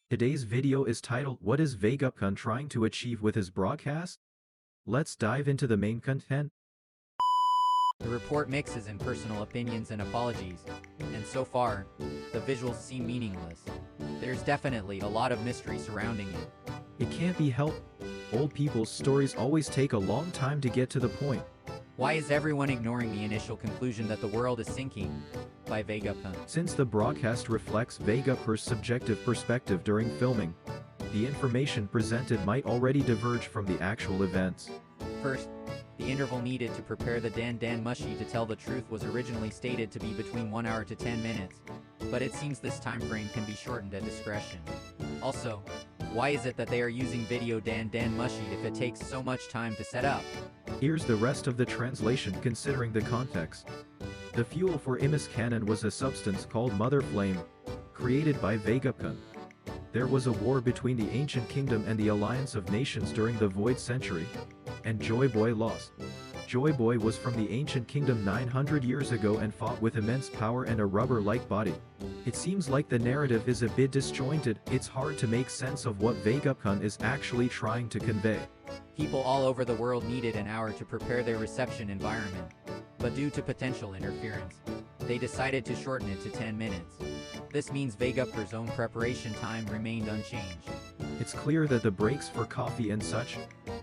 Today's video is titled "What is Vegapunk trying to achieve with his broadcast?" Let's dive into the main content. The report mixes in personal opinions and apologies, and so far, the visuals seem meaningless. There's definitely a lot of mystery surrounding it. It can't be helped. Old people's stories always take a long time to get to the point. Why is everyone ignoring the initial conclusion that the world is sinking by Vegapunk? Since the broadcast reflects Vegapunk's subjective perspective during filming, the information presented might already diverge from the actual events. First, the interval needed to prepare the Dan Mushi to tell the truth was originally stated to be between 1 hour to 10 minutes, but it seems this time frame can be shortened at discretion. Also, why is it that they are using video Dan Mushi if it takes so much time to set up? Here's the rest of the translation considering the context. The fuel for Imis cannon was a substance called Mother Flame, created by Vegapunk. There was a war between the Ancient Kingdom and the Alliance of Nations during the Void Century, and Joy Boy lost. Joy Boy was from the Ancient Kingdom 900 years ago and fought with immense power and a rubber-like body. It seems like the narrative is a bit disjointed. It's hard to make sense of what Vegapunk is actually trying to convey. People all over the world needed an hour to prepare their reception environment, but due to potential interference, they decided to shorten it to 10 minutes. This means Vegapunk's own preparation time remained unchanged. It's clear that the breaks for coffee and such,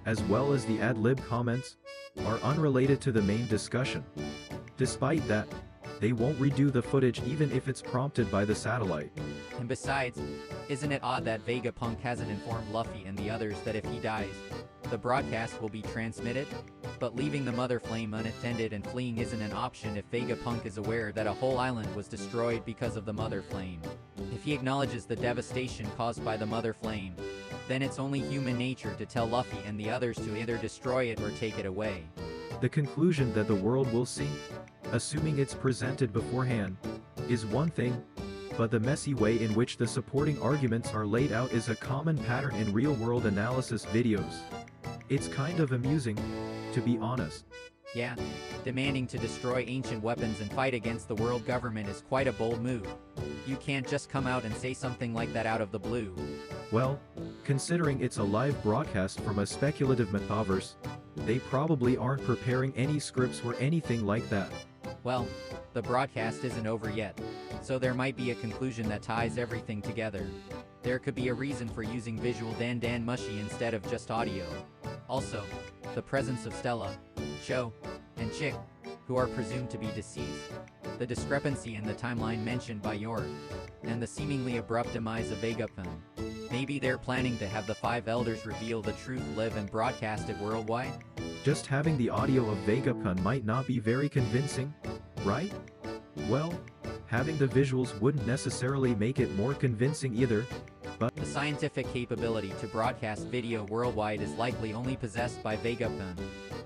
as well as the ad-lib comments, are unrelated to the main discussion. Despite that, they won't redo the footage even if it's prompted by the satellite. And besides, isn't it odd that Vegapunk hasn't informed Luffy and the others that if he dies, the broadcast will be transmitted? But leaving the Mother Flame unattended and fleeing isn't an option if Vegapunk is aware that a whole island was destroyed because of the Mother Flame. If he acknowledges the devastation caused by the Mother Flame, then it's only human nature to tell Luffy and the others to either destroy it or take it away. The conclusion that the world will sink, assuming it's presented beforehand, is one thing, but the messy way in which the supporting arguments are laid out is a common pattern in real-world analysis videos. It's kind of amusing, to be honest. Yeah, demanding to destroy ancient weapons and fight against the world government is quite a bold move. You can't just come out and say something like that out of the blue. Well, considering it's a live broadcast from a speculative metaverse, they probably aren't preparing any scripts or anything like that. Well, the broadcast isn't over yet, so there might be a conclusion that ties everything together. There could be a reason for using visual Dan Mushi instead of just audio. Also, the presence of Stella, Sho, and Chick, who are presumed to be deceased. The discrepancy in the timeline mentioned by York, and the seemingly abrupt demise of Vegapunk. Maybe they're planning to have the 5 elders reveal the truth live and broadcast it worldwide? Just having the audio of Vegapunk might not be very convincing, right? Well, having the visuals wouldn't necessarily make it more convincing either, but the scientific capability to broadcast video worldwide is likely only possessed by Vegapunk,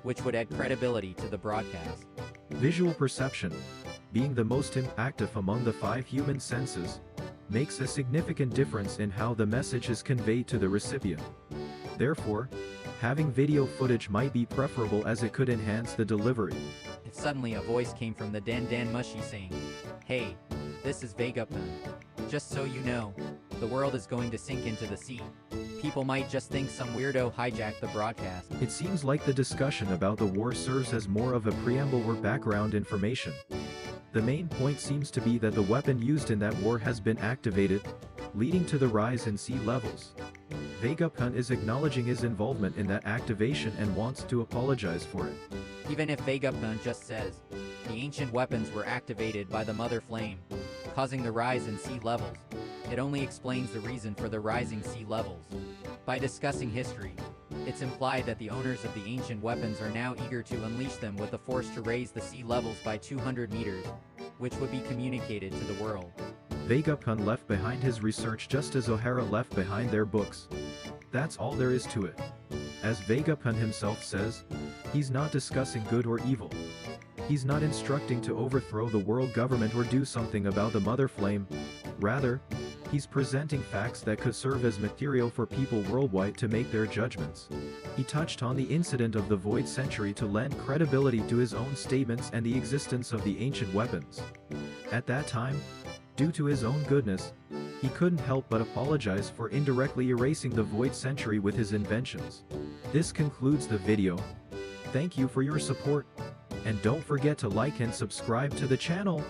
which would add credibility to the broadcast. Visual perception, being the most impactful among the 5 human senses, makes a significant difference in how the message is conveyed to the recipient. Therefore, having video footage might be preferable as it could enhance the delivery. If suddenly a voice came from the Dan Mushi saying, "Hey, this is Vegapunk. Just so you know, the world is going to sink into the sea," people might just think some weirdo hijacked the broadcast. It seems like the discussion about the war serves as more of a preamble or background information. The main point seems to be that the weapon used in that war has been activated, leading to the rise in sea levels. Vegapunk is acknowledging his involvement in that activation and wants to apologize for it. Even if Vegapunk just says, the ancient weapons were activated by the Mother Flame, causing the rise in sea levels, it only explains the reason for the rising sea levels. By discussing history, it's implied that the owners of the ancient weapons are now eager to unleash them with the force to raise the sea levels by 200 meters, which would be communicated to the world. Vegapunk left behind his research just as O'Hara left behind their books. That's all there is to it. As Vegapunk himself says, he's not discussing good or evil. He's not instructing to overthrow the world government or do something about the Mother Flame. Rather, he's presenting facts that could serve as material for people worldwide to make their judgments. He touched on the incident of the Void Century to lend credibility to his own statements and the existence of the ancient weapons. At that time, due to his own goodness, He couldn't help but apologize for indirectly erasing the Void Century with his inventions. This concludes the video. Thank you for your support. And don't forget to like and subscribe to the channel.